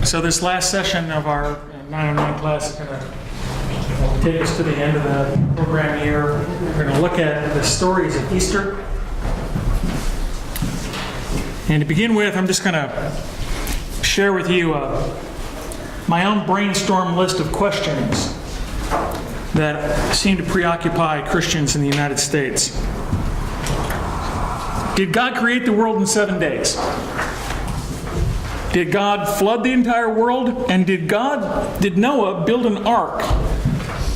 So this last session of our 909 class is going to take us to the end of the program here. We're going to look at the stories of Easter. And to begin with, I'm just going to share with you my own brainstorm list of questions that seem to preoccupy Christians in the United States. Did God create the world in 7 days? Did God flood the entire world? And did Noah build an ark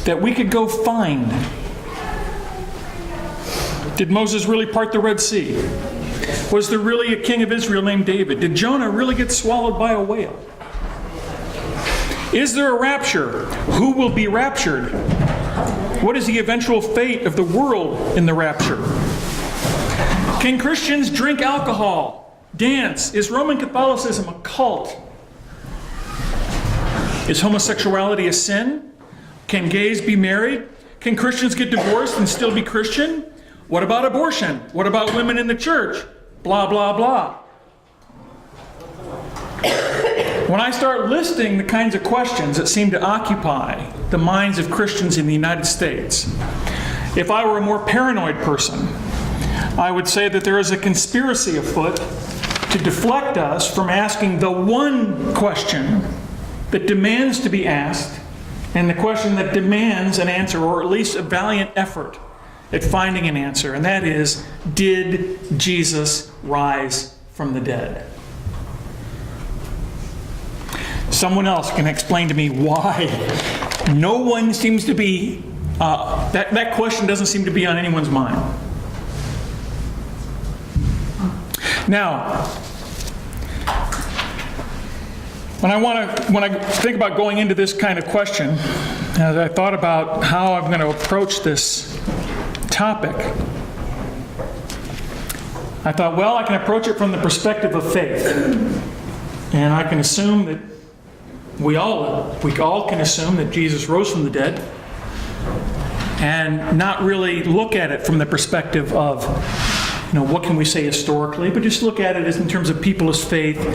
that we could go find? Did Moses really part the Red Sea? Was there really a king of Israel named David? Did Jonah really get swallowed by a whale? Is there a rapture? Who will be raptured? What is the eventual fate of the world in the rapture? Can Christians drink alcohol? Dance? Is Roman Catholicism a cult? Is homosexuality a sin? Can gays be married? Can Christians get divorced and still be Christian? What about abortion? What about women in the church? Blah, blah, blah. When I start listing the kinds of questions that seem to occupy the minds of Christians in the United States, if I were a more paranoid person, I would say that there is a conspiracy afoot to deflect us from asking the one question that demands to be asked, and the question that demands an answer, or at least a valiant effort at finding an answer, and that is, did Jesus rise from the dead? Someone else can explain to me why no one seems to be, that question doesn't seem to be on anyone's mind. Now, when I think about going into this kind of question, as I thought about how I'm going to approach this topic, I thought, well, I can approach it from the perspective of faith. And I can assume that we all can assume that Jesus rose from the dead, and not really look at it from the perspective of, what can we say historically, but just look at it as in terms of people of faith,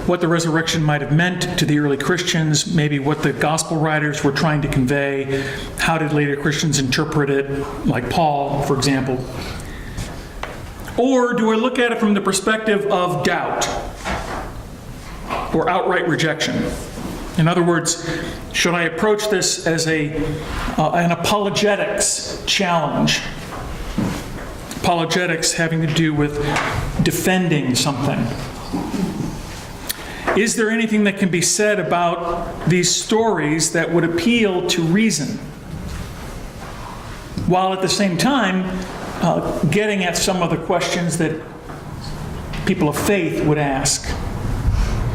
what the resurrection might have meant to the early Christians, maybe what the gospel writers were trying to convey, how did later Christians interpret it, like Paul, for example. Or do I look at it from the perspective of doubt or outright rejection? In other words, should I approach this as an apologetics challenge? Apologetics having to do with defending something. Is there anything that can be said about these stories that would appeal to reason, while at the same time getting at some of the questions that people of faith would ask?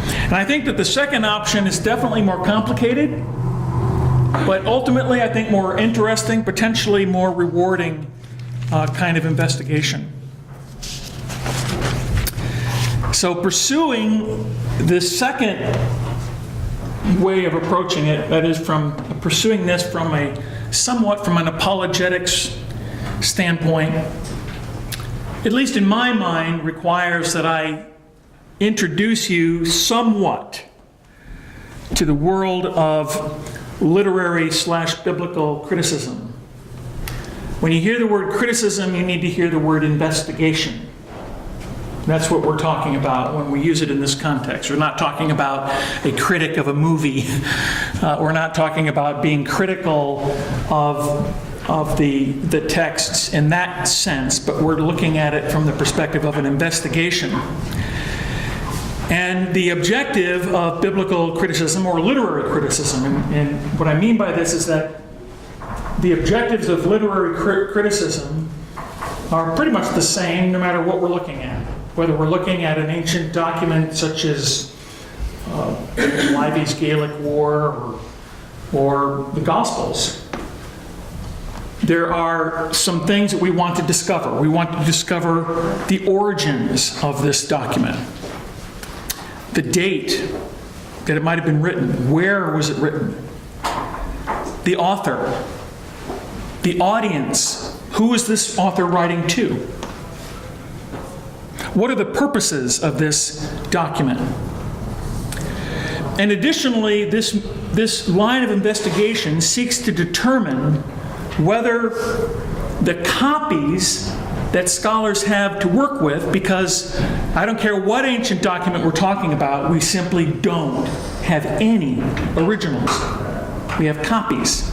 And I think that the second option is definitely more complicated, but ultimately I think more interesting, potentially more rewarding kind of investigation. So pursuing this second way of approaching it, that is from pursuing this from an apologetics standpoint, at least in my mind, requires that I introduce you somewhat to the world of literary/biblical criticism. When you hear the word criticism, you need to hear the word investigation. That's what we're talking about when we use it in this context. We're not talking about a critic of a movie. We're not talking about being critical of the texts in that sense, but we're looking at it from the perspective of an investigation. And the objective of biblical criticism, or literary criticism, and what I mean by this is that the objectives of literary criticism are pretty much the same no matter what we're looking at. Whether we're looking at an ancient document such as Livy's Gaelic War or the Gospels, there are some things that we want to discover. We want to discover the origins of this document, the date that it might have been written, where was it written, the author, the audience, who is this author writing to? What are the purposes of this document? And additionally, this line of investigation seeks to determine whether the copies that scholars have to work with, because I don't care what ancient document we're talking about, we simply don't have any originals. We have copies.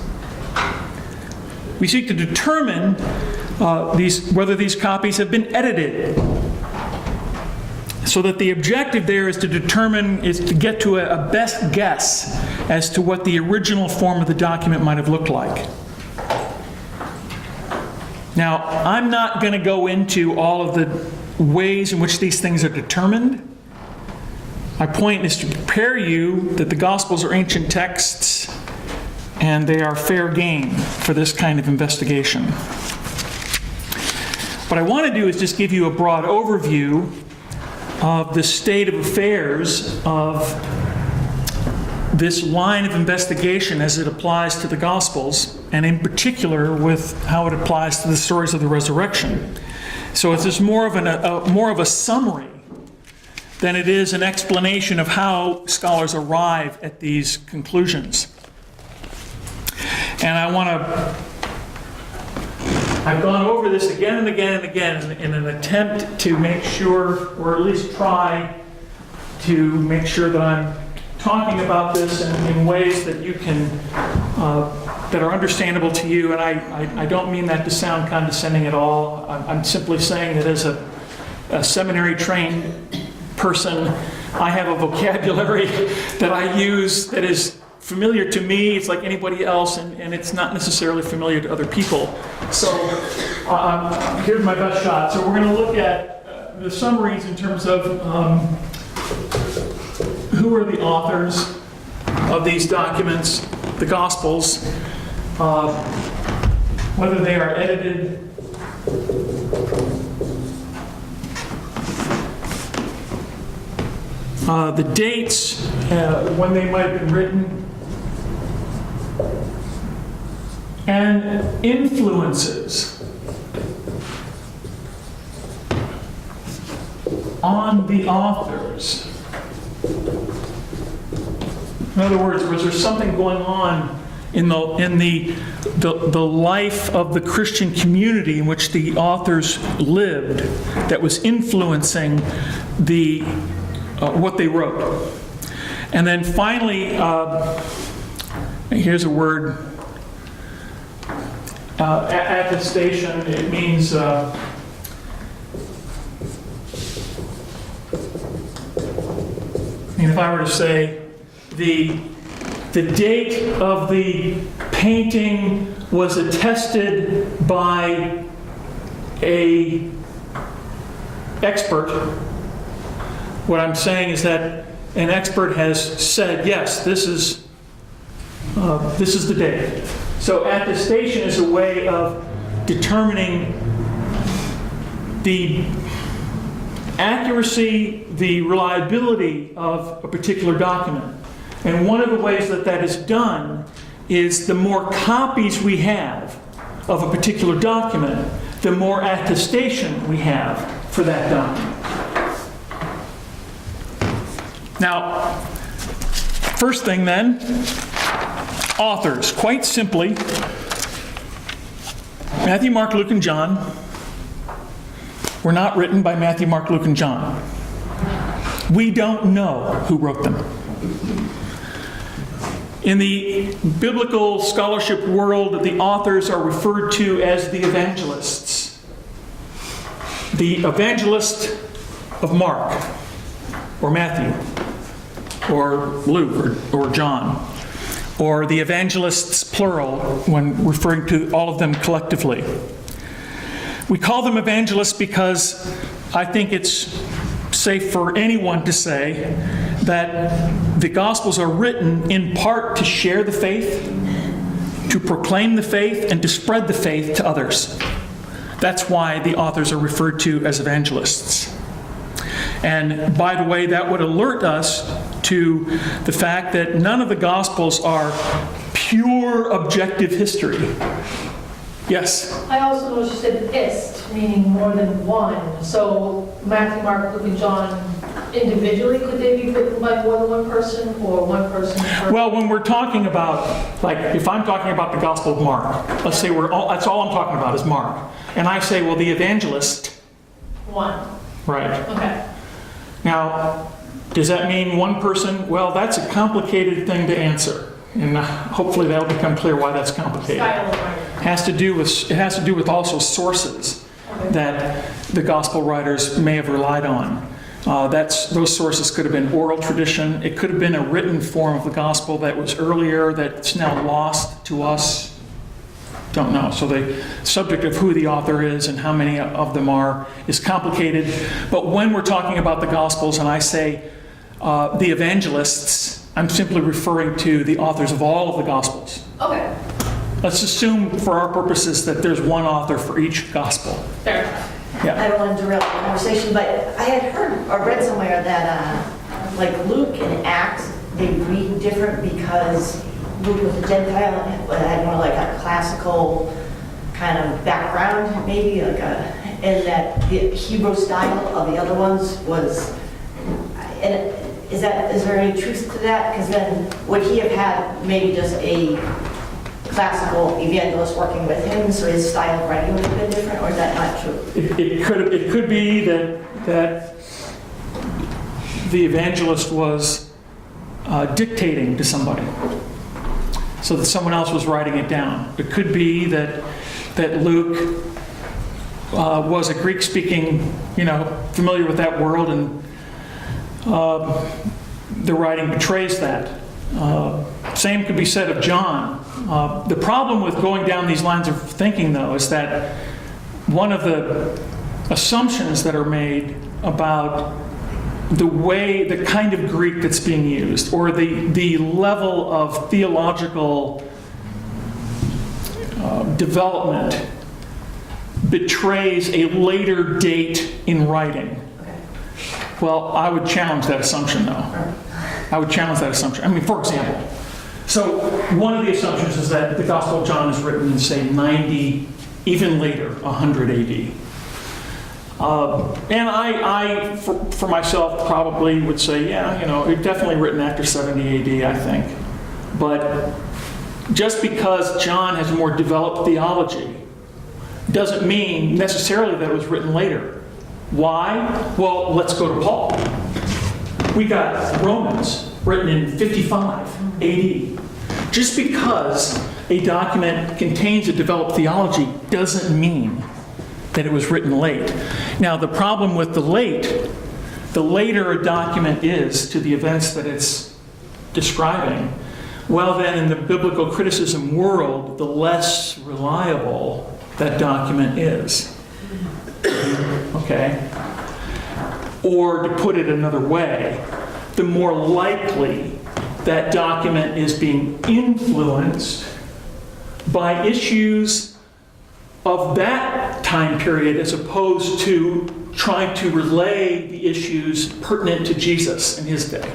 We seek to determine whether these copies have been edited, so that the objective there is to get to a best guess as to what the original form of the document might have looked like. Now, I'm not going to go into all of the ways in which these things are determined. My point is to prepare you that the Gospels are ancient texts and they are fair game for this kind of investigation. What I want to do is just give you a broad overview of the state of affairs of this line of investigation as it applies to the Gospels, and in particular with how it applies to the stories of the resurrection. So it's just more of a summary than it is an explanation of how scholars arrive at these conclusions. And I've gone over this again and again and again in an attempt to make sure, or at least try to make sure that I'm talking about this in ways that you can, that are understandable to you. And I don't mean that to sound condescending at all. I'm simply saying that as a seminary-trained person, I have a vocabulary that I use that is familiar to me. It's like anybody else, and it's not necessarily familiar to other people. So here's my best shot. So we're going to look at the summaries in terms of who are the authors of these documents, the Gospels, whether they are edited, the dates, when they might have been written, and influences on the authors. In other words, was there something going on in the life of the Christian community in which the authors lived that was influencing what they wrote? And then finally, here's a word, attestation. It means if I were to say the date of the painting was attested by an expert, what I'm saying is that an expert has said, yes, this is the date. So attestation is a way of determining the accuracy, the reliability of a particular document. And one of the ways that that is done is the more copies we have of a particular document, the more attestation we have for that document. Now, first thing then, authors. Quite simply, Matthew, Mark, Luke, and John were not written by Matthew, Mark, Luke, and John. We don't know who wrote them. In the biblical scholarship world, the authors are referred to as the evangelists. The evangelist of Mark, or Matthew, or Luke, or John, or the evangelists, plural, when referring to all of them collectively. We call them evangelists because I think it's safe for anyone to say that the Gospels are written in part to share the faith, to proclaim the faith, and to spread the faith to others. That's why the authors are referred to as evangelists. And by the way, that would alert us to the fact that none of the Gospels are pure objective history. Yes? I also noticed you said ist, meaning more than one. So Matthew, Mark, Luke, and John individually, could they be written by more than one person, or one person per? Well, when we're talking about, like, if I'm talking about the Gospel of Mark, let's say that's all I'm talking about is Mark. And I say, well, the evangelist. One. Right. Okay. Now, does that mean one person? Well, that's a complicated thing to answer. And hopefully that'll become clear why that's complicated. Style of writing. It has to do with also sources that the gospel writers may have relied on. Those sources could have been oral tradition. It could have been a written form of the gospel that was earlier that's now lost to us. Don't know. So the subject of who the author is and how many of them are is complicated. But when we're talking about the gospels and I say the evangelists, I'm simply referring to the authors of all of the gospels. Okay. Let's assume for our purposes that there's one author for each gospel. Fair enough. Yeah. I don't want to derail the conversation, but I had heard or read somewhere that like Luke and Acts, they read different because Luke was a Gentile and had more like a classical kind of background, maybe and that the Hebrew style of the other ones was. And is there any truth to that? Because then would he have had maybe just a classical evangelist working with him, so his style of writing would have been different, or is that not true? It could be that the evangelist was dictating to somebody, so that someone else was writing it down. It could be that Luke was a Greek-speaking, familiar with that world, and the writing betrays that. Same could be said of John. The problem with going down these lines of thinking, though, is that one of the assumptions that are made about the kind of Greek that's being used, or the level of theological development, betrays a later date in writing. Well, I would challenge that assumption, though. I would challenge that assumption. I mean, for example, so one of the assumptions is that the Gospel of John is written in, say, 90, even later, 100 AD. And I for myself, probably would say, it's definitely written after 70 AD, I think. But just because John has more developed theology doesn't mean necessarily that it was written later. Why? Well, let's go to Paul. We got Romans written in 55 AD. Just because a document contains a developed theology doesn't mean that it was written late. Now, the problem with the later a document is to the events that it's describing, well, then in the biblical criticism world, the less reliable that document is. Okay? Or to put it another way, the more likely that document is being influenced by issues of that time period as opposed to trying to relay the issues pertinent to Jesus in his day.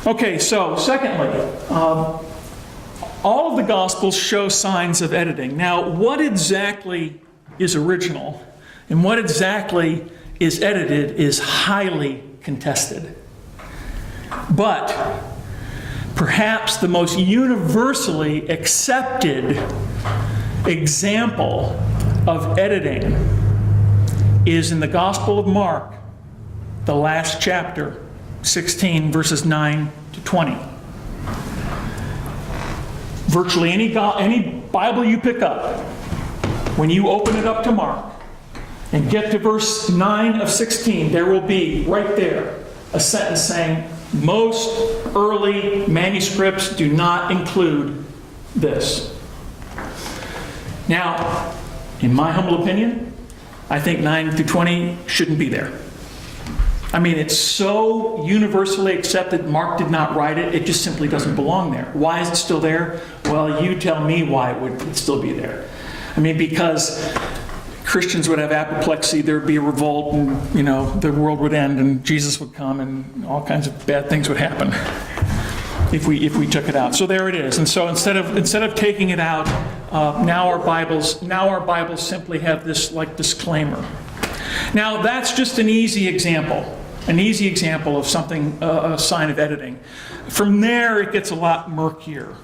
Okay, so secondly, all of the Gospels show signs of editing. Now, what exactly is original and what exactly is edited is highly contested. But perhaps the most universally accepted example of editing is in the Gospel of Mark, the last chapter, 16 verses 9 to 20. Virtually any Bible you pick up, when you open it up to Mark and get to verse 9 of 16, there will be right there a sentence saying, most early manuscripts do not include this. Now, in my humble opinion, I think 9 through 20 shouldn't be there. I mean, it's so universally accepted, Mark did not write it, it just simply doesn't belong there. Why is it still there? Well, you tell me why it would still be there. I mean, because Christians would have apoplexy, there would be a revolt, and, the world would end, and Jesus would come, and all kinds of bad things would happen if we took it out. So there it is. And so instead of taking it out, now our Bibles simply have this disclaimer. Now, that's just an easy example of something, a sign of editing. From there, it gets a lot murkier.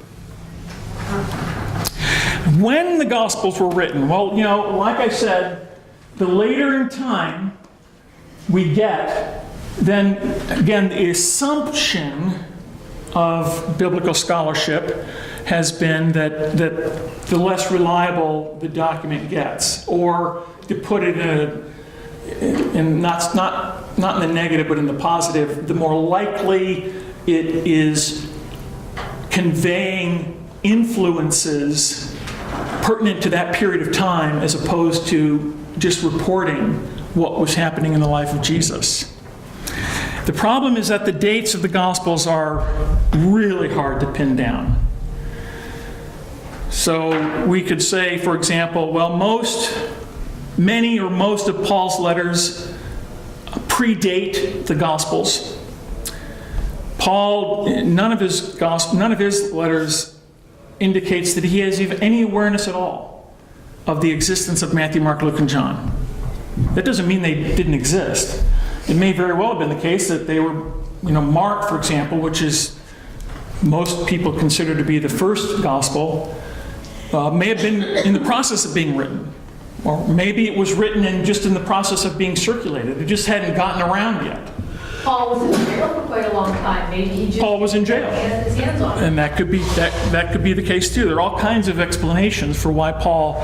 When the Gospels were written, well, like I said, the later in time we get, then again, the assumption of biblical scholarship has been that the less reliable the document gets, or to put it in not in the negative but in the positive, the more likely it is conveying influences pertinent to that period of time as opposed to just reporting what was happening in the life of Jesus. The problem is that the dates of the Gospels are really hard to pin down. So we could say, for example, well, many or most of Paul's letters predate the Gospels. Paul, none of his letters indicates that he has even any awareness at all of the existence of Matthew, Mark, Luke, and John. That doesn't mean they didn't exist. It may very well have been the case that they were, Mark, for example, which is most people consider to be the first gospel, may have been in the process of being written. Or maybe it was written and just in the process of being circulated. It just hadn't gotten around yet. Paul was in jail for quite a long time. Maybe he just Paul was in jail. had his hands on it. And that could be the case too. There are all kinds of explanations for why Paul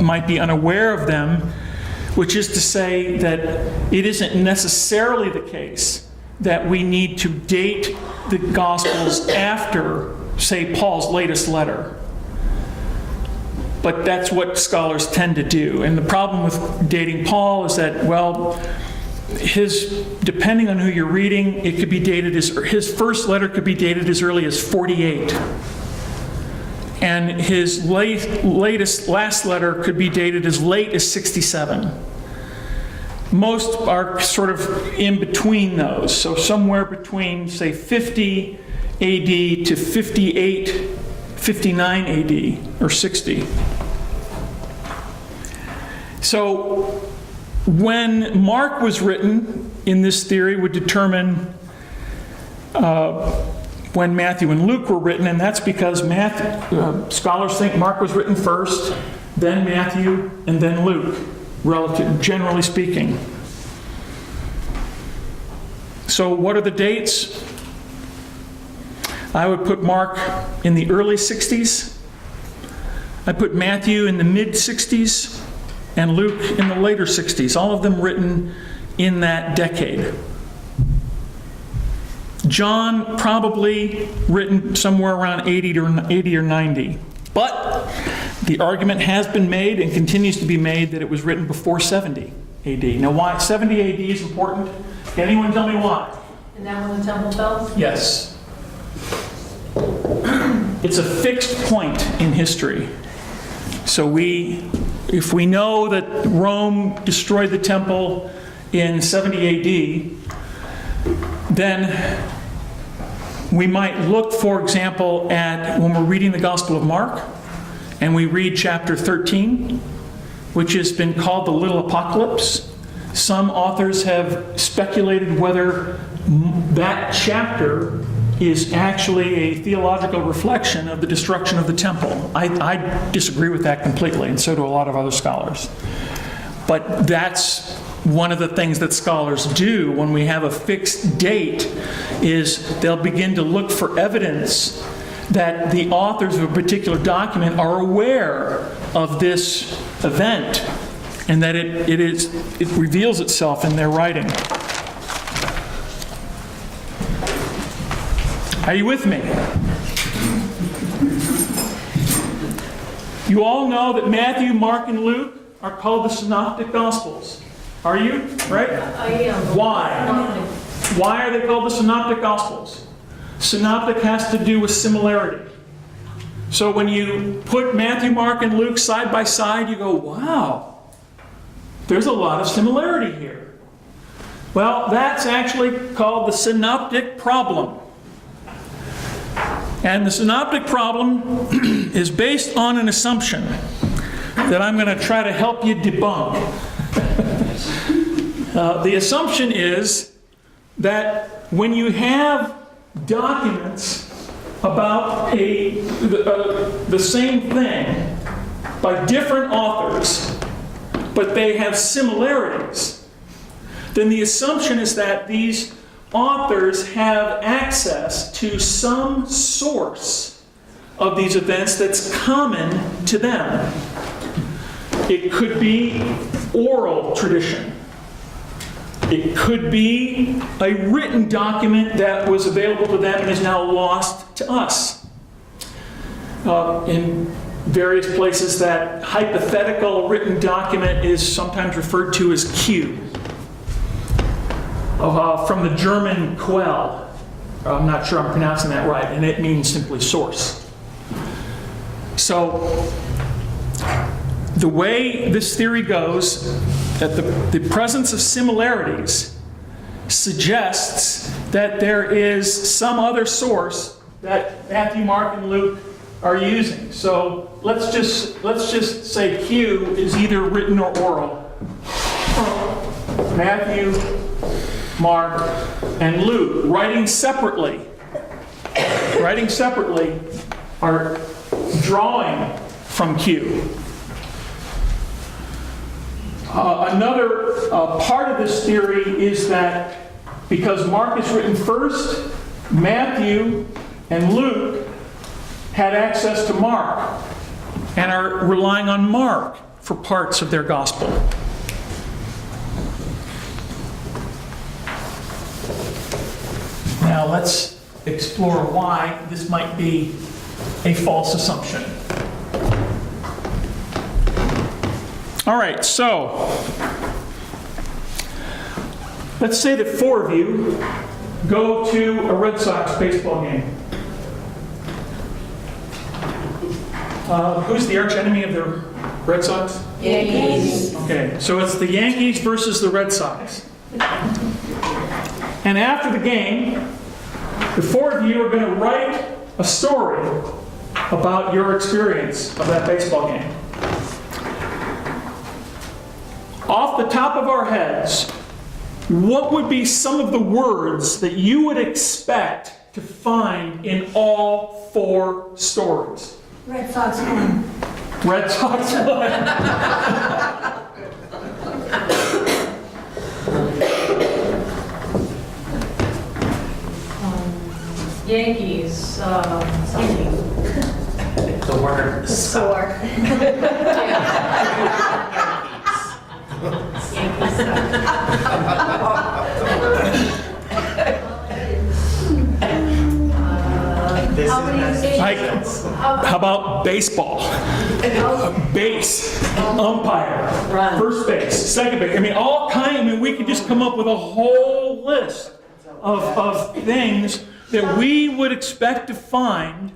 might be unaware of them, which is to say that it isn't necessarily the case that we need to date the Gospels after, say, Paul's latest letter. But that's what scholars tend to do. And the problem with dating Paul is that, well, depending on who you're reading, it could be dated his first letter could be dated as early as 48. And his last letter could be dated as late as 67. Most are sort of in between those. So somewhere between, say, 50 AD to 58, 59 AD, or 60. So when Mark was written, in this theory, would determine when Matthew and Luke were written, and that's because scholars think Mark was written first, then Matthew, and then Luke, generally speaking. So what are the dates? I would put Mark in the early 60s. I put Matthew in the mid-60s, and Luke in the later 60s, all of them written in that decade. John probably written somewhere around 80 or 90. But the argument has been made and continues to be made that it was written before 70 AD. Now, why 70 AD is important? Can anyone tell me why? And that when the temple fell? Yes. It's a fixed point in history. So if we know that Rome destroyed the temple in 70 AD, then we might look, for example, at when we're reading the Gospel of Mark, and we read chapter 13, which has been called the Little Apocalypse. Some authors have speculated whether that chapter is actually a theological reflection of the destruction of the temple. I disagree with that completely, and so do a lot of other scholars. But that's one of the things that scholars do when we have a fixed date, is they'll begin to look for evidence that the authors of a particular document are aware of this event, and that it reveals itself in their writing. Are you with me? You all know that Matthew, Mark, and Luke are called the Synoptic Gospels. Are you? Right? I am. Why? Why are they called the Synoptic Gospels? Synoptic has to do with similarity. So when you put Matthew, Mark, and Luke side by side, you go, wow, there's a lot of similarity here. Well, that's actually called the synoptic problem. And the synoptic problem is based on an assumption that I'm going to try to help you debunk. The assumption is that when you have documents about the same thing by different authors, but they have similarities, then the assumption is that these authors have access to some source of these events that's common to them. It could be oral tradition. It could be a written document that was available to them and is now lost to us. In various places, that hypothetical written document is sometimes referred to as Q. From the German Quell. I'm not sure I'm pronouncing that right, and it means simply source. So, the way this theory goes, that the presence of similarities suggests that there is some other source that Matthew, Mark, and Luke are using. So let's just say Q is either written or oral. Matthew, Mark, and Luke, writing separately, are drawing from Q. Another part of this theory is that because Mark is written first, Matthew and Luke had access to Mark and are relying on Mark for parts of their gospel. Now let's explore why this might be a false assumption. All right, so let's say that 4 of you go to a Red Sox baseball game. Who's the arch enemy of the Red Sox? Yankees. Okay, so it's the Yankees versus the Red Sox. And after the game, the 4 of you are going to write a story about your experience of that baseball game. Off the top of our heads, what would be some of the words that you would expect to find in all 4 stories? Red Sox won. Red Sox won. Yankees, something. The word Score. This How many is stations? How about baseball? Base, umpire, Run. first base, second base. I mean, all kinds. I mean, we could just come up with a whole list of things that we would expect to find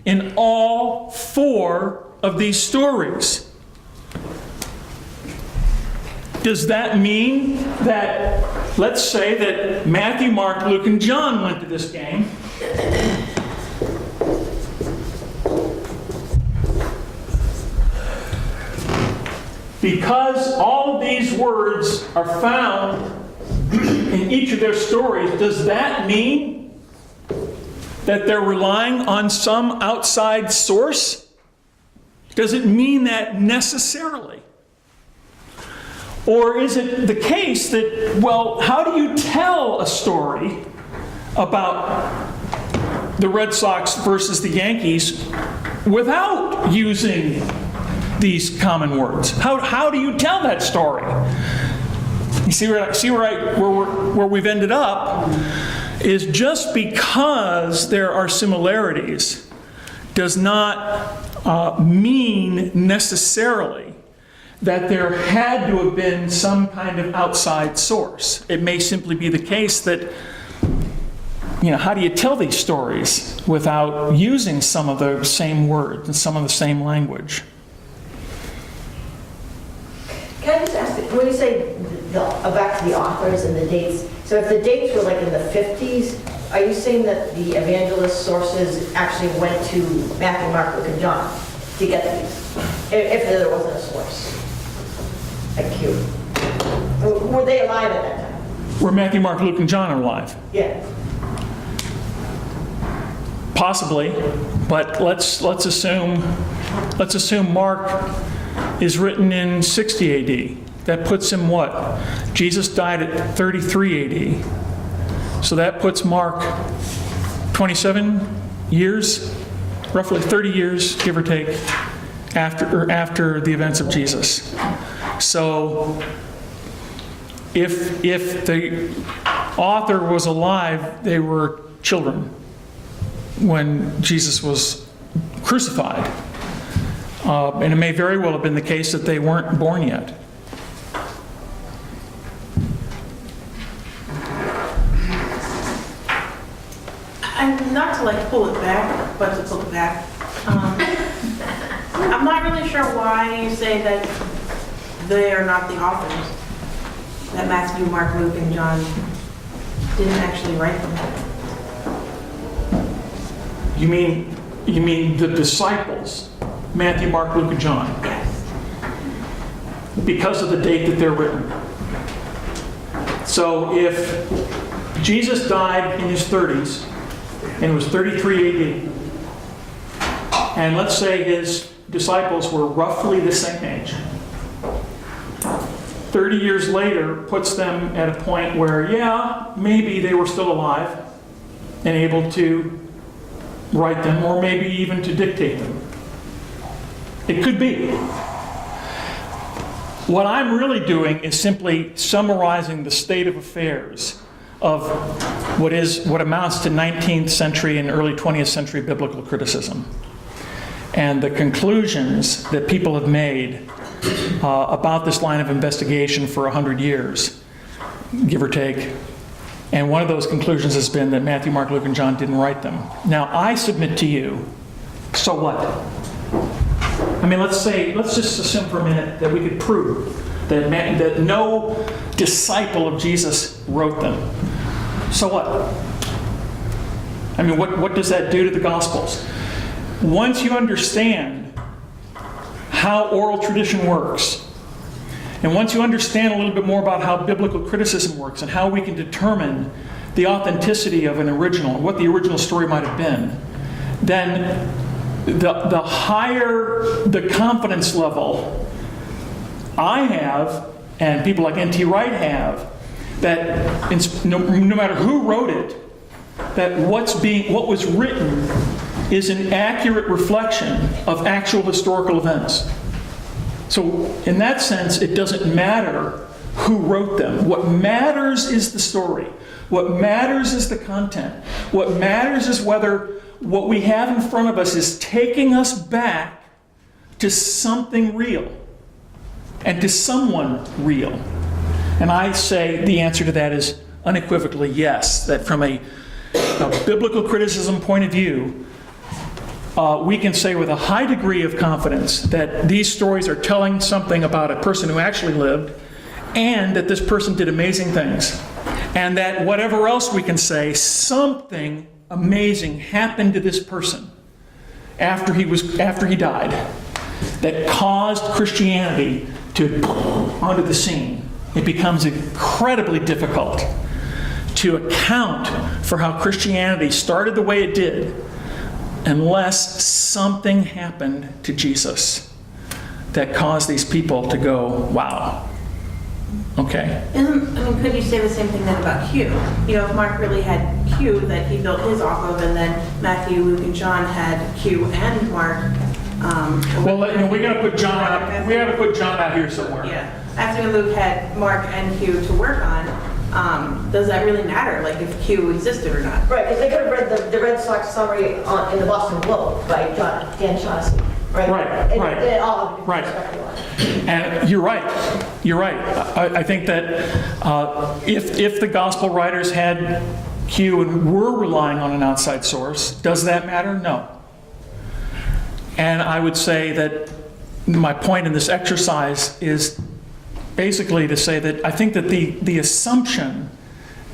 in all 4 of these stories. Does that mean that, let's say that Matthew, Mark, Luke, and John went to this game? Because all of these words are found in each of their stories, does that mean that they're relying on some outside source? Does it mean that necessarily? Or is it the case that, well, how do you tell a story about the Red Sox versus the Yankees without using these common words? How do you tell that story? You see where we've ended up is just because there are similarities does not mean necessarily that there had to have been some kind of outside source. It may simply be the case that, how do you tell these stories without using some of the same words and some of the same language? Can I just ask, when you say back to the authors and the dates, so if the dates were like in the 50s, are you saying that the evangelist sources actually went to Matthew, Mark, Luke, and John to get these? If there wasn't a source? Like Q. Were they alive at that time? Where Matthew, Mark, Luke, and John are alive. Yeah. Possibly, but let's assume Mark is written in 60 AD. That puts him what? Jesus died at 33 AD. So that puts Mark 27 years, roughly 30 years, give or take, after the events of Jesus. So if the author was alive, they were children when Jesus was crucified. And it may very well have been the case that they weren't born yet. And not to like pull it back, but to pull it back. I'm not really sure why you say that they are not the authors. That Matthew, Mark, Luke, and John didn't actually write them. You mean the disciples, Matthew, Mark, Luke, and John, Yes. because of the date that they're written. So if Jesus died in his 30s, and it was 33 AD, and let's say his disciples were roughly the same age, 30 years later puts them at a point where, yeah, maybe they were still alive and able to write them, or maybe even to dictate them. It could be. What I'm really doing is simply summarizing the state of affairs of what amounts to 19th century and early 20th century biblical criticism, and the conclusions that people have made about this line of investigation for 100 years, give or take. And one of those conclusions has been that Matthew, Mark, Luke, and John didn't write them. Now, I submit to you, so what? I mean, let's just assume for a minute that we could prove that no disciple of Jesus wrote them. So what? I mean, what does that do to the Gospels? Once you understand how oral tradition works, and once you understand a little bit more about how biblical criticism works and how we can determine the authenticity of an original, what the original story might have been, then the higher the confidence level I have, and people like N.T. Wright have, that no matter who wrote it, that what was written is an accurate reflection of actual historical events. So in that sense, it doesn't matter who wrote them. What matters is the story. What matters is the content. What matters is whether what we have in front of us is taking us back to something real and to someone real. And I say the answer to that is unequivocally yes, that from a biblical criticism point of view, we can say with a high degree of confidence that these stories are telling something about a person who actually lived, and that this person did amazing things. And that whatever else we can say, something amazing happened to this person after he died that caused Christianity to onto the scene. It becomes incredibly difficult to account for how Christianity started the way it did unless something happened to Jesus that caused these people to go, wow. Okay. Could you say the same thing then about Q? You know, if Mark really had Q that he built his off of, and then Matthew, Luke, and John had Q and Mark. Well, we got to put John out. We got to put John out here somewhere. Yeah. Matthew and Luke had Mark and Q to work on. Does that really matter? Like if Q existed or not? Right, because they could have read the Red Sox summary in the Boston Globe by Dan Shaughnessy. Right. And they all have a different perspective on it. And you're right. You're right. I think that if the gospel writers had Q and were relying on an outside source, does that matter? No. And I would say that my point in this exercise is basically to say that I think that the assumption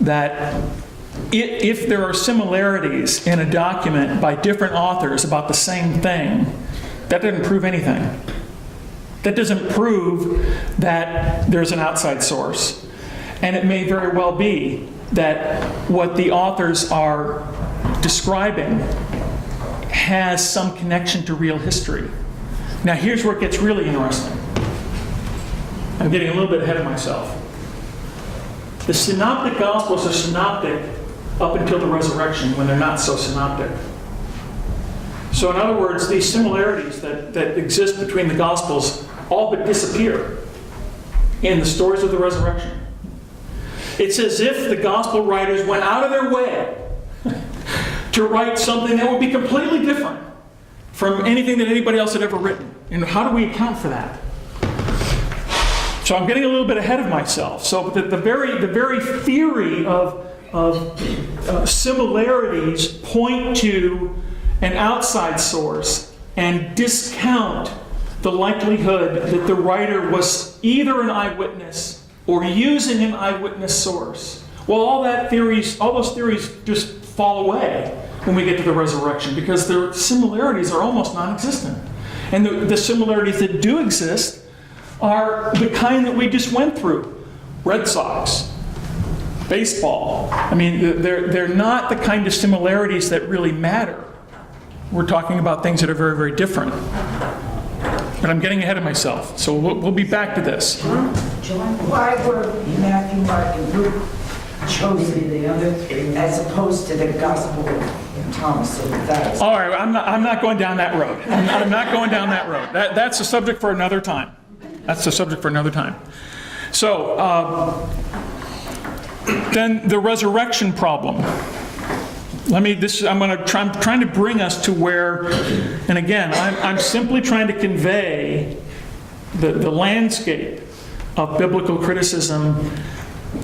that if there are similarities in a document by different authors about the same thing, that doesn't prove anything. That doesn't prove that there's an outside source. And it may very well be that what the authors are describing has some connection to real history. Now here's where it gets really interesting. I'm getting a little bit ahead of myself. The synoptic gospels are synoptic up until the resurrection, when they're not so synoptic. So in other words, these similarities that exist between the gospels all but disappear in the stories of the resurrection. It's as if the gospel writers went out of their way to write something that would be completely different from anything that anybody else had ever written. And how do we account for that? So I'm getting a little bit ahead of myself. So the very theory of similarities point to an outside source and discount the likelihood that the writer was either an eyewitness or using an eyewitness source. Well, all those theories just fall away when we get to the resurrection, because their similarities are almost non-existent. And the similarities that do exist are the kind that we just went through. Red Sox, baseball. I mean, they're not the kind of similarities that really matter. We're talking about things that are very, very different. But I'm getting ahead of myself, so we'll be back to this. John, why were Matthew, Mark, and Luke chosen the other three as opposed to the Gospel of Thomas? All right, I'm not going down that road. I'm not going down that road. That's a subject for another time. That's a subject for another time. So, then the resurrection problem. I'm trying to bring us to where, and again, I'm simply trying to convey the landscape of biblical criticism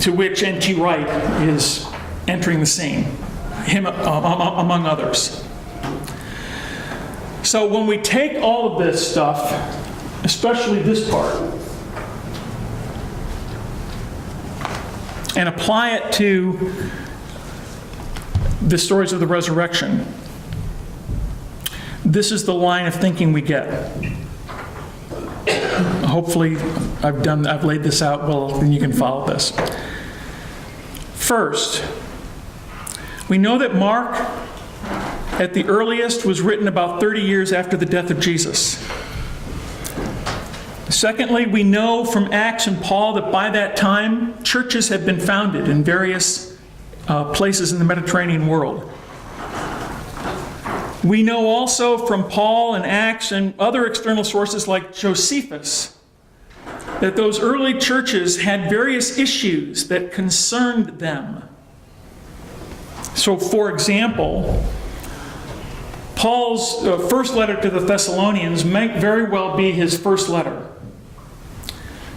to which N.T. Wright is entering the scene, him among others. So when we take all of this stuff, especially this part, and apply it to the stories of the resurrection, this is the line of thinking we get. Hopefully, I've laid this out well, and you can follow this. First, we know that Mark, at the earliest, was written about 30 years after the death of Jesus. Secondly, we know from Acts and Paul that by that time, churches had been founded in various places in the Mediterranean world. We know also from Paul and Acts and other external sources like Josephus that those early churches had various issues that concerned them. So, for example, Paul's first letter to the Thessalonians might very well be his first letter.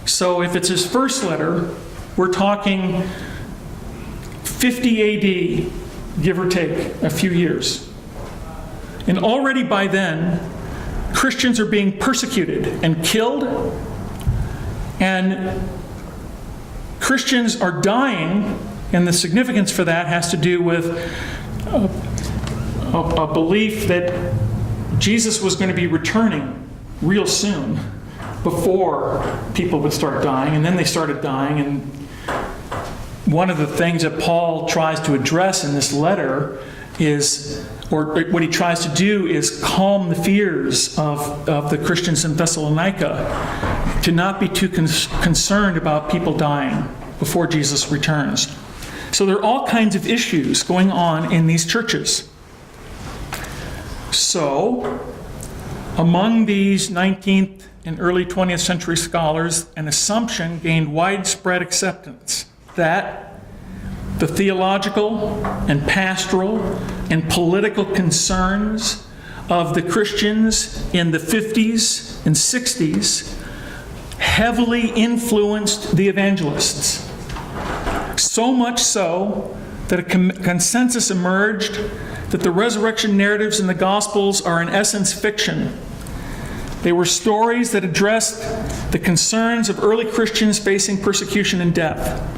So if it's his first letter, we're talking 50 AD, give or take a few years. And already by then, Christians are being persecuted and killed, and Christians are dying, and the significance for that has to do with a belief that Jesus was going to be returning real soon before people would start dying, and then they started dying. And one of the things that Paul tries to address in this letter is, or what he tries to do is calm the fears of the Christians in Thessalonica to not be too concerned about people dying before Jesus returns. So there are all kinds of issues going on in these churches. So, among these 19th and early 20th century scholars, an assumption gained widespread acceptance that the theological and pastoral and political concerns of the Christians in the 50s and 60s heavily influenced the evangelists. So much so that a consensus emerged that the resurrection narratives in the Gospels are in essence fiction. They were stories that addressed the concerns of early Christians facing persecution and death.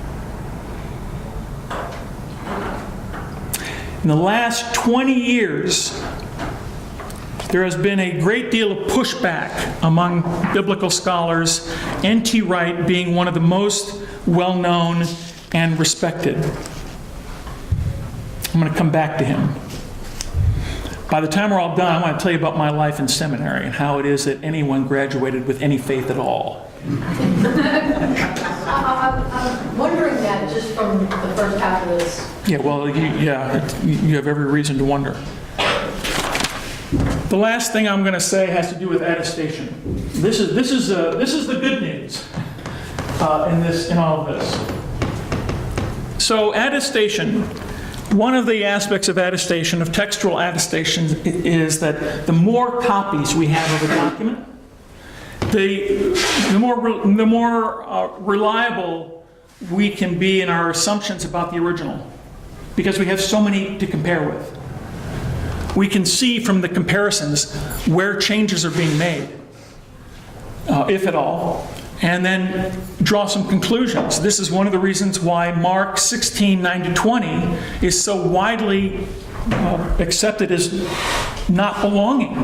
In the last 20 years, there has been a great deal of pushback among biblical scholars, N.T. Wright being one of the most well-known and respected. I'm going to come back to him. By the time we're all done, I want to tell you about my life in seminary and how it is that anyone graduated with any faith at all. I'm wondering that just from the first half of this. Yeah, well, you have every reason to wonder. The last thing I'm going to say has to do with attestation. This is the good news in all of this. So attestation. One of the aspects of attestation, of textual attestation, is that the more copies we have of a document, the more reliable we can be in our assumptions about the original, because we have so many to compare with. We can see from the comparisons where changes are being made, if at all, and then draw some conclusions. This is one of the reasons why Mark 16:9-20 is so widely accepted as not belonging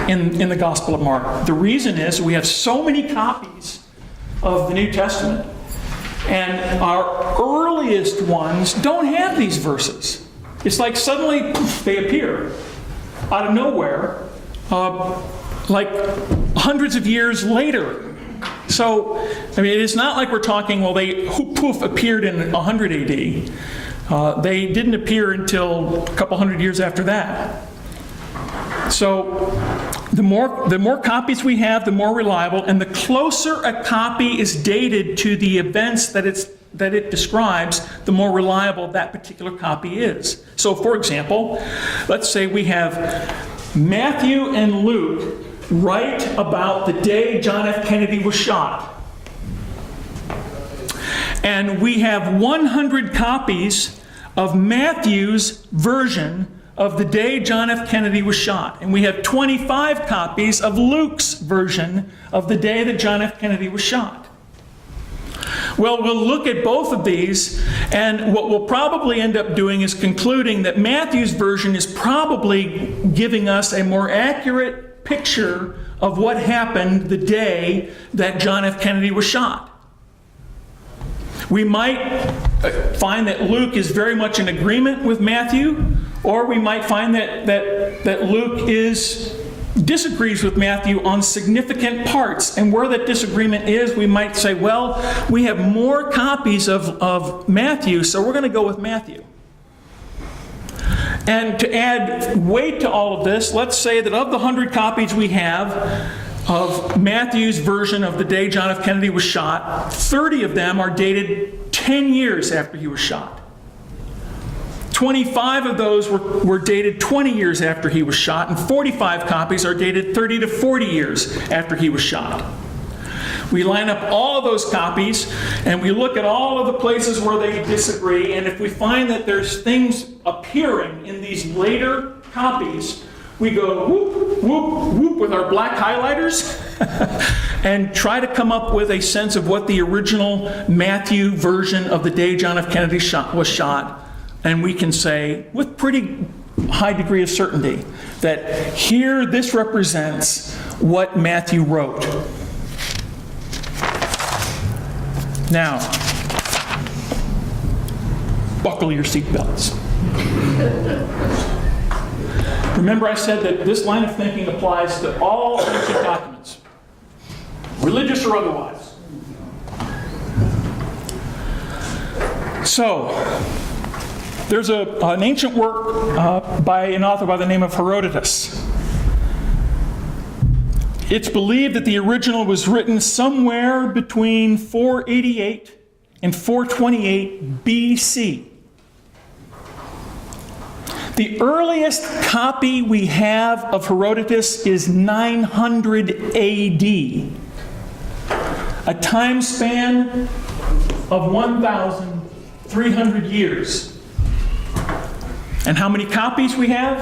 in the Gospel of Mark. The reason is we have so many copies of the New Testament, and our earliest ones don't have these verses. It's like suddenly poof, they appear out of nowhere, like hundreds of years later. So, I mean, it's not like we're talking, well, they poof appeared in 100 AD. They didn't appear until a couple hundred years after that. So, the more copies we have, the more reliable, and the closer a copy is dated to the events that it describes, the more reliable that particular copy is. So, for example, let's say we have Matthew and Luke write about the day John F. Kennedy was shot. And we have 100 copies of Matthew's version of the day John F. Kennedy was shot. And we have 25 copies of Luke's version of the day that John F. Kennedy was shot. Well, we'll look at both of these, and what we'll probably end up doing is concluding that Matthew's version is probably giving us a more accurate picture of what happened the day that John F. Kennedy was shot. We might find that Luke is very much in agreement with Matthew, or we might find that Luke disagrees with Matthew on significant parts. And where that disagreement is, we might say, well, we have more copies of Matthew, so we're going to go with Matthew. And to add weight to all of this, let's say that of the 100 copies we have of Matthew's version of the day John F. Kennedy was shot, 30 of them are dated 10 years after he was shot. 25 of those were dated 20 years after he was shot, and 45 copies are dated 30 to 40 years after he was shot. We line up all of those copies, and we look at all of the places where they disagree, and if we find that there's things appearing in these later copies, we go whoop, whoop, whoop with our black highlighters and try to come up with a sense of what the original Matthew version of the day John F. Kennedy was shot, and we can say with pretty high degree of certainty that here this represents what Matthew wrote. Now, buckle your seatbelts. Remember I said that this line of thinking applies to all ancient documents, religious or otherwise. So, there's an ancient work by an author by the name of Herodotus. It's believed that the original was written somewhere between 488 and 428 BC. The earliest copy we have of Herodotus is 900 AD, a time span of 1,300 years. And how many copies we have?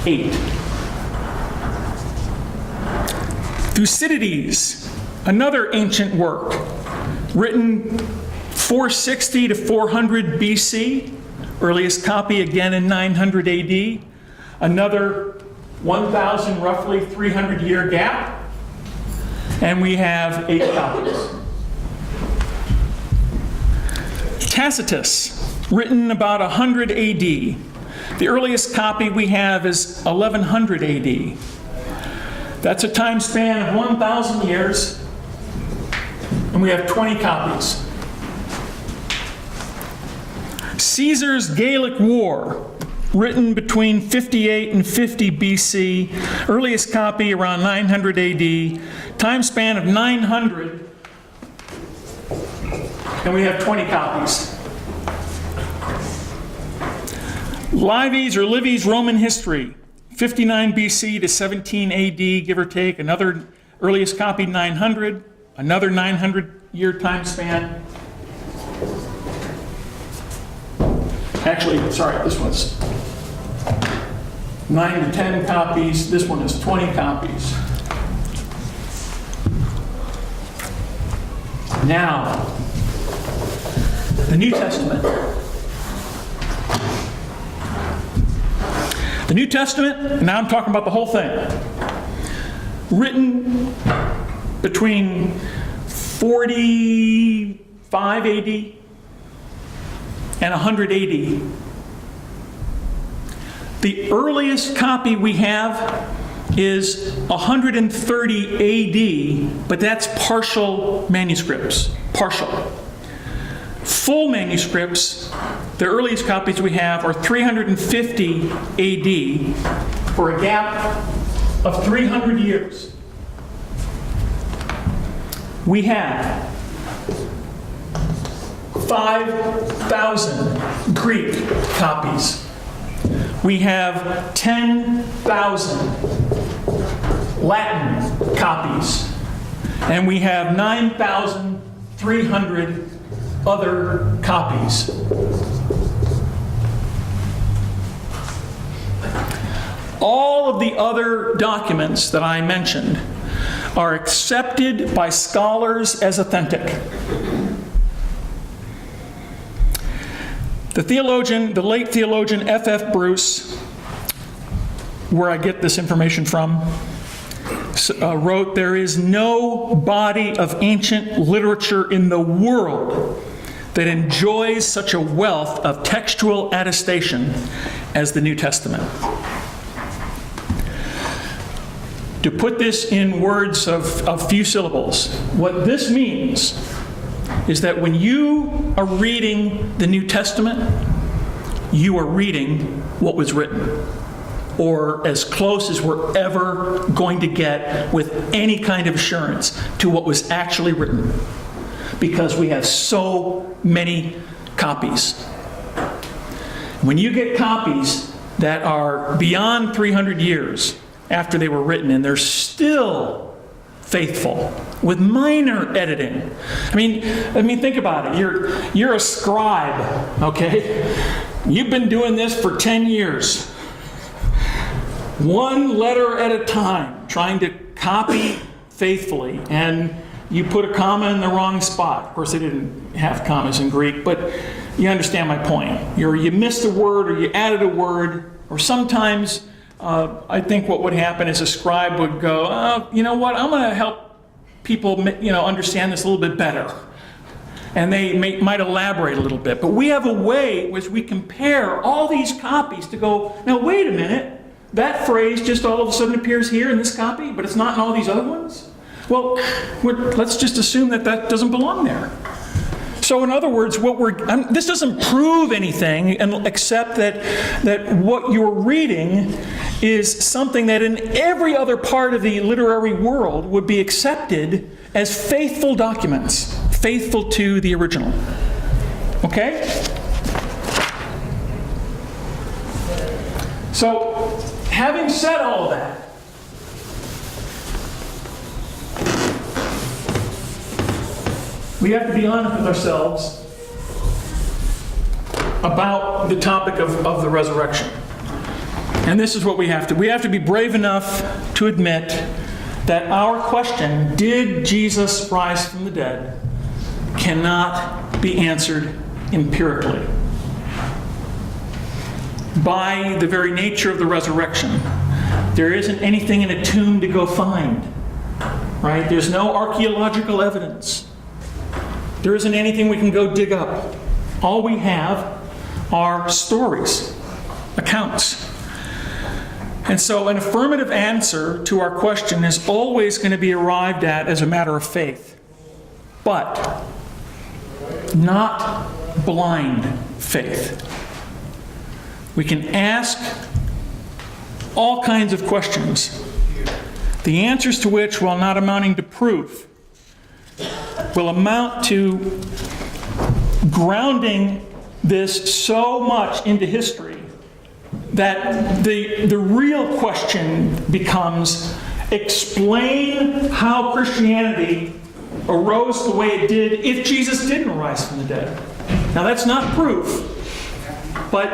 8. Thucydides, another ancient work, written 460 to 400 BC, earliest copy again in 900 AD. another 1,000, roughly 300-year gap, and we have 8 copies. Tacitus, written about 100 AD. The earliest copy we have is 1100 AD. That's a time span of 1,000 years, and we have 20 copies. Caesar's Gallic War, written between 58 and 50 BC, earliest copy around 900 AD, time span of 900, and we have 20 copies. Livy's Roman History, 59 BC to 17 AD, give or take, another earliest copy 900, another 900-year time span. Actually, sorry, this one's 9 to 10 copies. This one is 20 copies. Now, the New Testament. The New Testament, now I'm talking about the whole thing, written between 45 AD and 100 AD. The earliest copy we have is 130 AD, but that's partial manuscripts, partial. Full manuscripts, the earliest copies we have are 350 AD for a gap of 300 years. We have 5,000 Greek copies. We have 10,000 Latin copies. And we have 9,300 other copies. All of the other documents that I mentioned are accepted by scholars as authentic. The late theologian F.F. Bruce, where I get this information from, wrote, "There is no body of ancient literature in the world that enjoys such a wealth of textual attestation as the New Testament." To put this in words of few syllables, what this means is that when you are reading the New Testament, you are reading what was written, or as close as we're ever going to get with any kind of assurance to what was actually written, because we have so many copies. When you get copies that are beyond 300 years after they were written and they're still faithful with minor editing. I mean, think about it. You're a scribe, okay? You've been doing this for 10 years. One letter at a time, trying to copy faithfully, and you put a comma in the wrong spot. Of course, they didn't have commas in Greek, but you understand my point. You missed a word, or you added a word, or sometimes I think what would happen is a scribe would go, "Oh, you know what, I'm going to help people understand this a little bit better." And they might elaborate a little bit. But we have a way which we compare all these copies to go, now wait a minute, that phrase just all of a sudden appears here in this copy, but it's not in all these other ones? Well, let's just assume that doesn't belong there. So in other words, this doesn't prove anything except that what you're reading is something that in every other part of the literary world would be accepted as faithful documents, faithful to the original. Okay? So, having said all of that, we have to be honest with ourselves about the topic of the resurrection. And this is what we have to. We have to be brave enough to admit that our question, did Jesus rise from the dead, cannot be answered empirically. by the very nature of the resurrection. There isn't anything in a tomb to go find, right? There's no archaeological evidence. There isn't anything we can go dig up. All we have are stories, accounts. And so an affirmative answer to our question is always going to be arrived at as a matter of faith, but not blind faith. We can ask all kinds of questions, the answers to which, while not amounting to proof, will amount to grounding this so much into history that the real question becomes, explain how Christianity arose the way it did if Jesus didn't rise from the dead. Now that's not proof, but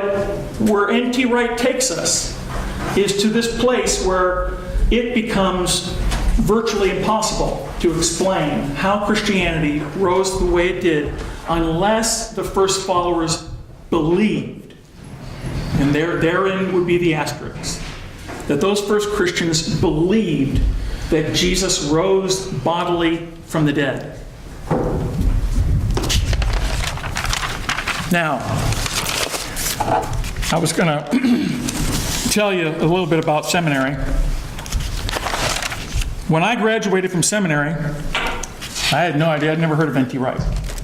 where N.T. Wright takes us is to this place where it becomes virtually impossible to explain how Christianity rose the way it did unless the first followers believed. And therein would be the asterisk. That those first Christians believed that Jesus rose bodily from the dead. Now, I was going to tell you a little bit about seminary. When I graduated from seminary, I had no idea. I'd never heard of N.T. Wright.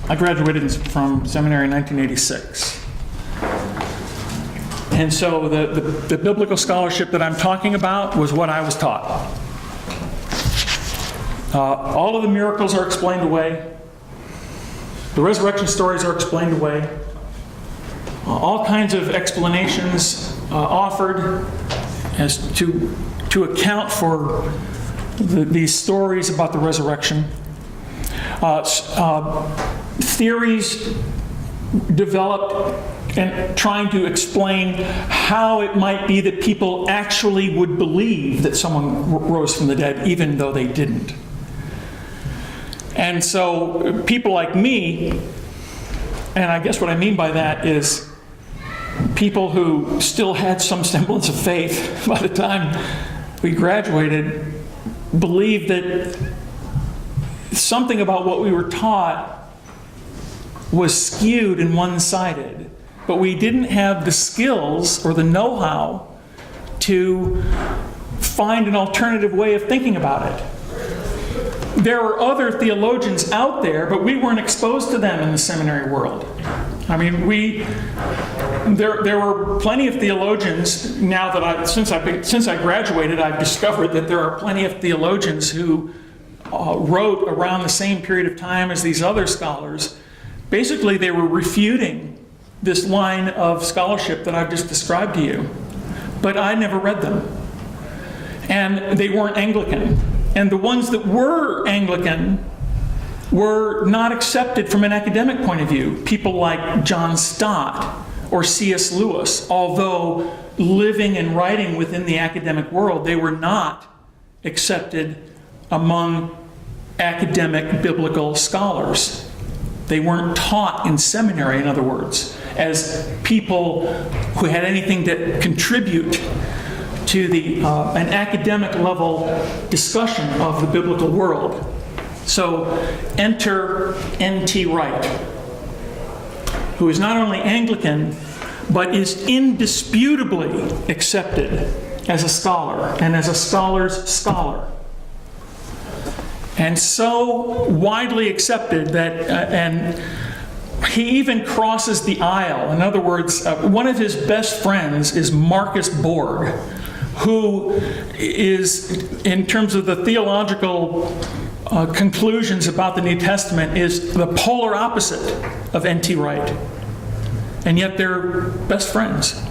I graduated from seminary in 1986. And so the biblical scholarship that I'm talking about was what I was taught. All of the miracles are explained away. The resurrection stories are explained away. All kinds of explanations offered as to account for these stories about the resurrection. Theories developed and trying to explain how it might be that people actually would believe that someone rose from the dead even though they didn't. And so people like me, and I guess what I mean by that is people who still had some semblance of faith by the time we graduated, believed that something about what we were taught was skewed and one-sided, but we didn't have the skills or the know-how to find an alternative way of thinking about it. There were other theologians out there, but we weren't exposed to them in the seminary world. I mean, there were plenty of theologians. Now that since I graduated, I've discovered that there are plenty of theologians who wrote around the same period of time as these other scholars. Basically, they were refuting this line of scholarship that I've just described to you, but I never read them, and they weren't Anglican. And the ones that were Anglican were not accepted from an academic point of view. People like John Stott or C.S. Lewis, although living and writing within the academic world, they were not accepted among academic biblical scholars. They weren't taught in seminary, in other words, as people who had anything to contribute to an academic level discussion of the biblical world. So enter N.T. Wright, who is not only Anglican, but is indisputably accepted as a scholar and as a scholar's scholar. And so widely accepted that, and he even crosses the aisle. In other words, one of his best friends is Marcus Borg, who is, in terms of the theological conclusions about the New Testament, is the polar opposite of N.T. Wright. And yet they're best friends,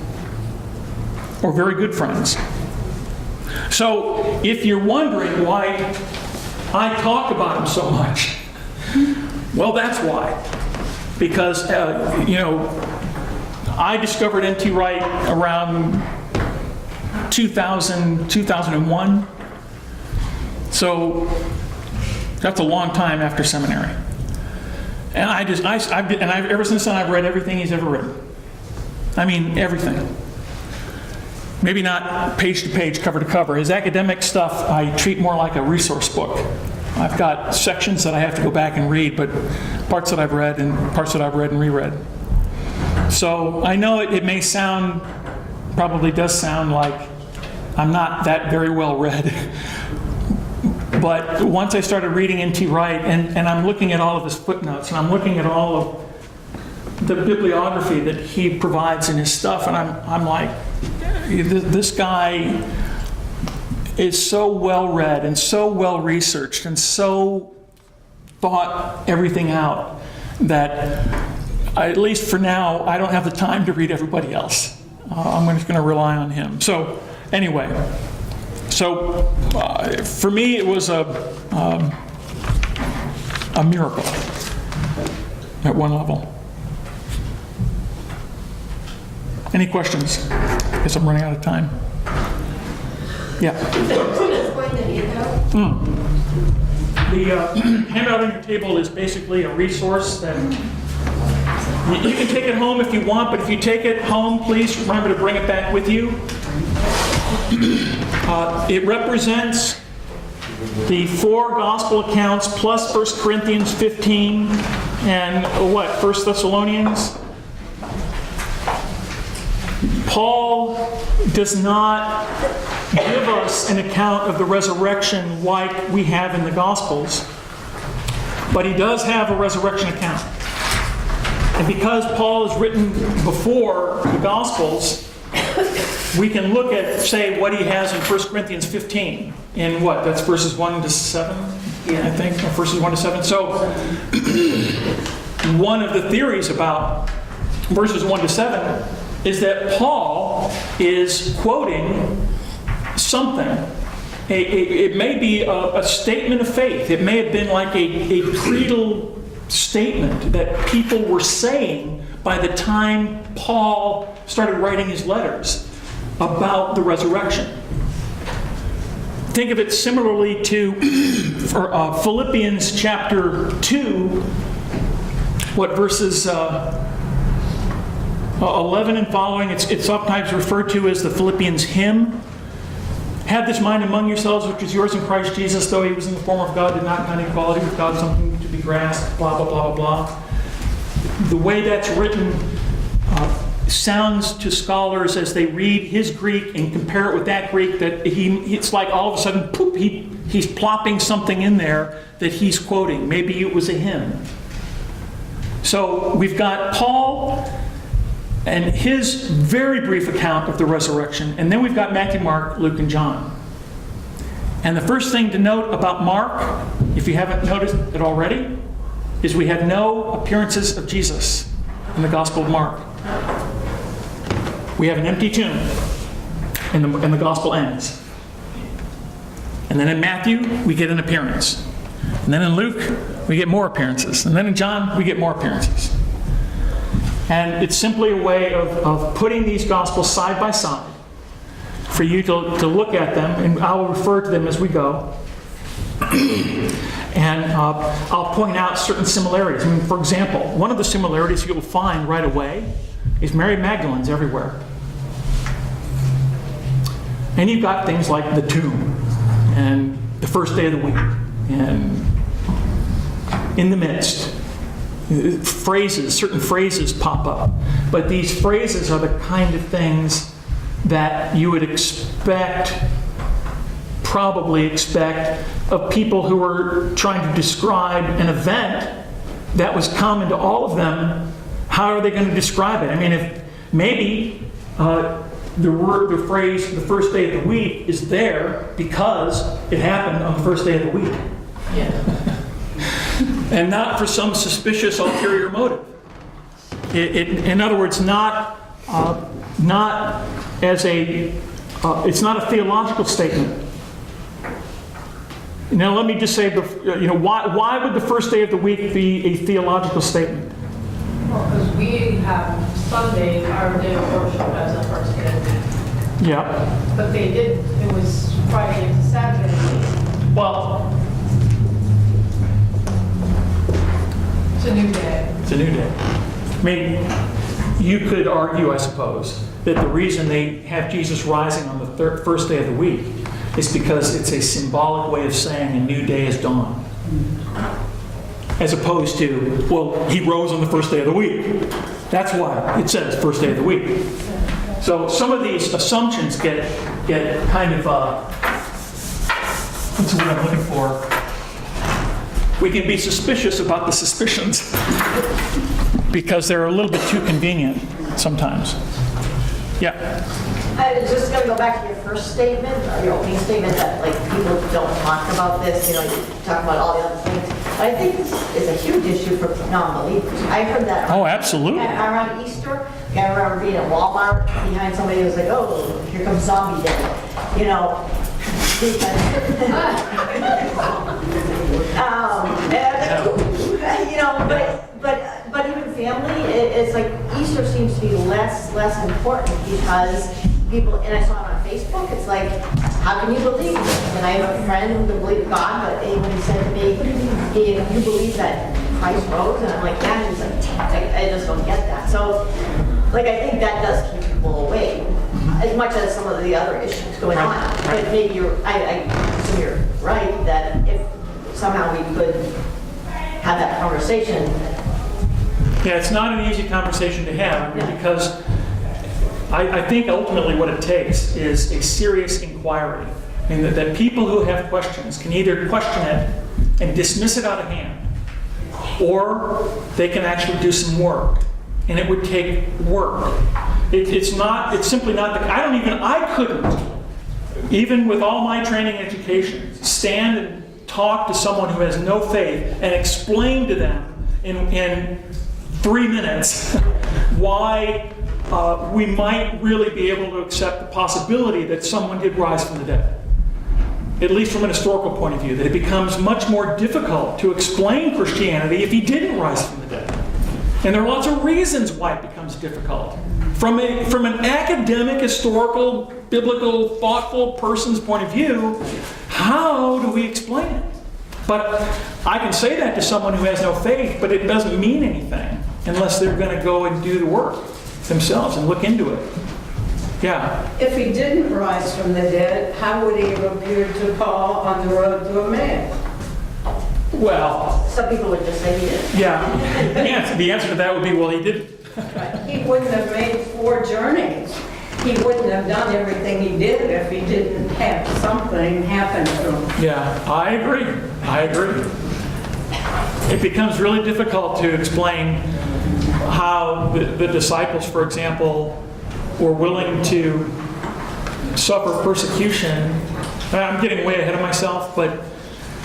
or very good friends. So if you're wondering why I talk about him so much, well, that's why. Because, I discovered N.T. Wright around 2000, 2001. So that's a long time after seminary. And ever since then I've read everything he's ever written. I mean, everything. maybe not page to page, cover to cover. His academic stuff I treat more like a resource book. I've got sections that I have to go back and read, but parts that I've read and parts that I've read and reread. So I know it may sound, probably does sound like I'm not that very well read. But once I started reading N.T. Wright, and I'm looking at all of his footnotes, and I'm looking at all of the bibliography that he provides in his stuff, and I'm like, this guy is so well read and so well researched and so thought everything out that at least for now, I don't have the time to read everybody else. I'm just going to rely on him. So anyway, for me, it was a miracle at one level. Any questions? I guess I'm running out of time. Yeah. The handout on your table is basically a resource that you can take it home if you want, but if you take it home, please remember to bring it back with you. It represents the 4 gospel accounts plus 1 Corinthians 15 and 1 Thessalonians. Paul does not give us an account of the resurrection like we have in the Gospels, but he does have a resurrection account. And because Paul is written before the Gospels, we can look at, say, what he has in 1 Corinthians 15. In what? That's verses 1 to 7, I think, or verses 1 to 7. So one of the theories about verses 1 to 7 is that Paul is quoting something. It may be a statement of faith. It may have been like a creedal statement that people were saying by the time Paul started writing his letters about the resurrection. Think of it similarly to Philippians chapter 2, verses 11 and following. It's sometimes referred to as the Philippians hymn. Have this mind among yourselves, which is yours in Christ Jesus, though he was in the form of God, did not count equality with God something to be grasped, blah, blah, blah, blah, blah. The way that's written sounds to scholars as they read his Greek and compare it with that Greek that it's like all of a sudden, poop, he's plopping something in there that he's quoting. Maybe it was a hymn. So we've got Paul and his very brief account of the resurrection, and then we've got Matthew, Mark, Luke, and John. And the first thing to note about Mark, if you haven't noticed it already, is we have no appearances of Jesus in the Gospel of Mark. We have an empty tomb, and the Gospel ends. And then in Matthew, we get an appearance. And then in Luke, we get more appearances. And then in John, we get more appearances. And it's simply a way of putting these Gospels side by side for you to look at them, and I will refer to them as we go. And I'll point out certain similarities. I mean, for example, one of the similarities you'll find right away is Mary Magdalene's everywhere. And you've got things like the tomb, and the first day of the week, and in the midst. Certain phrases pop up. But these phrases are the kind of things that you would probably expect of people who are trying to describe an event that was common to all of them. How are they going to describe it? I mean, if maybe the phrase, the first day of the week, is there because it happened on the first day of the week. Yeah. And not for some suspicious ulterior motive. In other words, not as it's not a theological statement. Now, let me just say, why would the first day of the week be a theological statement? Well, because we have Sunday, our day of worship, as the first day of the week. Yeah. But it was Friday into Saturday. Well, It's a new day. it's a new day. I mean, you could argue, I suppose, that the reason they have Jesus rising on the first day of the week is because it's a symbolic way of saying a new day has dawned. As opposed to, well, he rose on the first day of the week. That's why it says first day of the week. So some of these assumptions get kind of, what's the word I'm looking for? We can be suspicious about the suspicions because they're a little bit too convenient sometimes. Yeah. I was just going to go back to your first statement, or your opening statement, that like people don't talk about this, you know, you talk about all the other things. But I think this is a huge issue for non-believers. I heard that. Oh, absolutely. Around Easter, I remember being at Walmart behind somebody who was like, oh, here comes zombie day. You know, you know, but even family, it's like Easter seems to be less important because people, and I saw it on Facebook, it's like, how can you believe this? And I have a friend who believed God, but when he said to me, you believe that Christ rose? And I'm like, yeah, and he's like, I just don't get that. So, like, I think that does keep people away, as much as some of the other issues going on. But maybe I assume you're right, that if somehow we could have that conversation. Yeah, it's not an easy conversation to have because I think ultimately what it takes is a serious inquiry. And that people who have questions can either question it and dismiss it out of hand, or they can actually do some work. And it would take work. It's simply not, I couldn't, even with all my training and education, stand and talk to someone who has no faith and explain to them in 3 minutes why we might really be able to accept the possibility that someone did rise from the dead. At least from an historical point of view, that it becomes much more difficult to explain Christianity if he didn't rise from the dead. And there are lots of reasons why it becomes difficult. From an academic, historical, biblical, thoughtful person's point of view, how do we explain it? But I can say that to someone who has no faith, but it doesn't mean anything unless they're going to go and do the work themselves and look into it. Yeah. If he didn't rise from the dead, how would he have appeared to Paul on the road to Emmaus? Well, Some people would just say he did. yeah. The answer to that would be, well, he didn't. He wouldn't have made 4 journeys. He wouldn't have done everything he did if he didn't have something happen to him. Yeah, I agree. It becomes really difficult to explain how the disciples, for example, were willing to suffer persecution. I'm getting way ahead of myself, but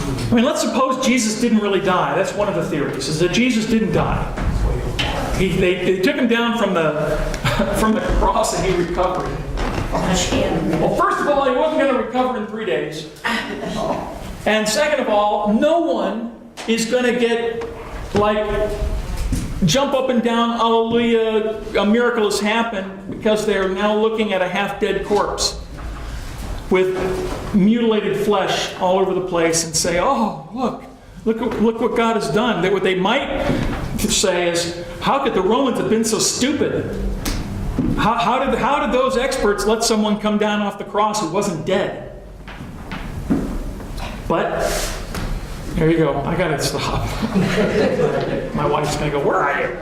I mean, let's suppose Jesus didn't really die. That's one of the theories, is that Jesus didn't die. They took him down from the cross and he recovered. Well, first of all, he wasn't going to recover in 3 days. And second of all, no one is going to get, jump up and down, hallelujah, a miracle has happened, because they're now looking at a half-dead corpse with mutilated flesh all over the place and say, oh, look what God has done. That what they might say is, how could the Romans have been so stupid? How did those experts let someone come down off the cross who wasn't dead? But there you go. I gotta stop. My wife's gonna go, where are you?